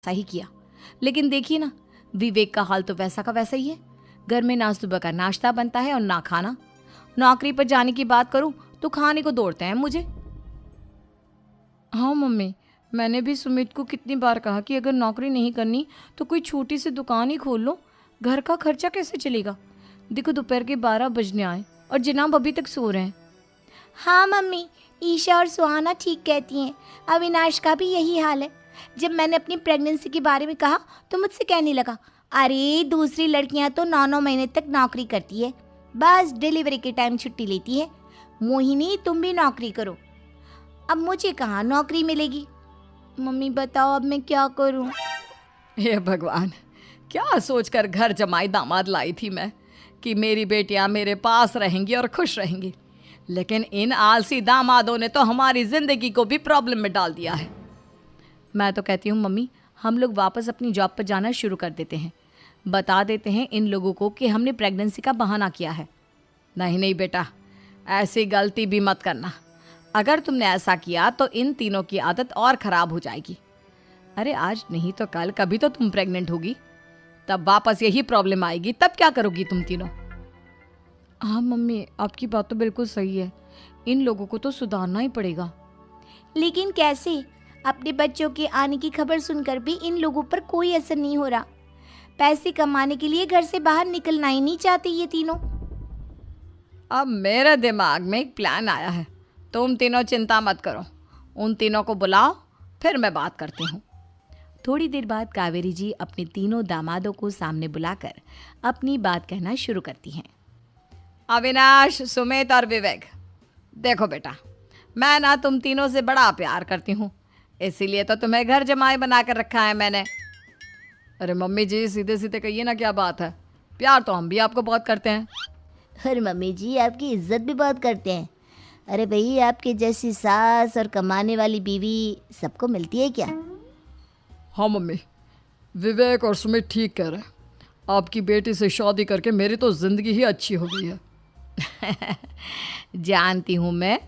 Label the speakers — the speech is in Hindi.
Speaker 1: सही किया। लेकिन देखिए ना, विवेक का हाल तो वैसा का वैसा ही है। घर में ना सुबह का नाश्ता बनता है और ना खाना। नौकरी पर जाने की बात करूं तो खाने को दौड़ते हैं मुझे। हाँ मम्मी, मैंने भी सुमित को कितनी बार कहा कि अगर नौकरी नहीं करनी तो कोई छोटी सी दुकान ही खोल लो। घर का खर्चा कैसे चलेगा? देखो दोपहर के 12 बजने आए और जनाब अभी तक सो रहे हैं।
Speaker 2: हाँ मम्मी, ईशा और सुहाना ठीक कहती हैं। अविनाश का भी यही हाल है। जब मैंने अपनी प्रेगनेंसी के बारे में कहा तो मुझसे कहने लगा, अरे दूसरी लड़कियां तो 9-9 महीने तक नौकरी करती है, बस डिलीवरी के टाइम छुट्टी लेती है। मोहिनी, तुम भी नौकरी करो। अब मुझे कहाँ नौकरी मिलेगी? मम्मी बताओ अब मैं क्या करूँ?
Speaker 1: हे भगवान, क्या सोचकर घर जमाई दामाद लाई थी मैं कि मेरी बेटियां मेरे पास रहेंगी और खुश रहेंगी। लेकिन इन आलसी दामादों ने तो हमारी जिंदगी को भी प्रॉब्लम में डाल दिया है। मैं तो कहती हूँ मम्मी, हम लोग वापस अपनी जॉब पर जाना शुरू कर देते हैं। बता देते हैं इन लोगों को कि हमने प्रेगनेंसी का बहाना किया है। नहीं नहीं बेटा, ऐसी गलती भी मत करना। अगर तुमने ऐसा किया तो इन तीनों की आदत और ख़राब हो जाएगी। अरे आज नहीं तो कल कभी तो तुम प्रेग्नेंट होगी, तब वापस यही प्रॉब्लम आएगी। तब क्या करोगी तुम तीनों? हाँ मम्मी, आपकी बात तो बिल्कुल सही है। इन लोगों को तो सुधारना ही पड़ेगा।
Speaker 2: लेकिन कैसे? अपने बच्चों के आने की खबर सुनकर भी इन लोगों पर कोई असर नहीं हो रहा। पैसे कमाने के लिए घर से बाहर निकलना ही नहीं चाहते ये तीनों।
Speaker 1: अब मेरे दिमाग में एक प्लान आया है। तुम तीनों चिंता मत करो, उन तीनों को बुलाओ, फिर मैं बात करती हूँ। थोड़ी देर बाद कावेरी जी अपने तीनों दामादों को सामने बुलाकर अपनी बात कहना शुरू करती हैं। अविनाश, सुमित और विवेक, देखो बेटा, मैं ना तुम तीनों से बड़ा प्यार करती हूँ, इसीलिए तो तुम्हें घर जमाई बना कर रखा है मैंने। अरे मम्मी जी, सीधे सीधे कहिए ना, क्या बात है? प्यार तो हम भी आपको बहुत करते हैं।
Speaker 2: अरे मम्मी जी, आपकी इज्जत भी बहुत करते हैं। अरे भाई, आपके जैसी सास और कमाने वाली बीवी सबको मिलती है क्या?
Speaker 1: हाँ मम्मी, विवेक और सुमित ठीक कह रहे हैं। आपकी बेटी से शादी करके मेरी तो ज़िंदगी ही अच्छी हो गई है। जानती हूँ मैं,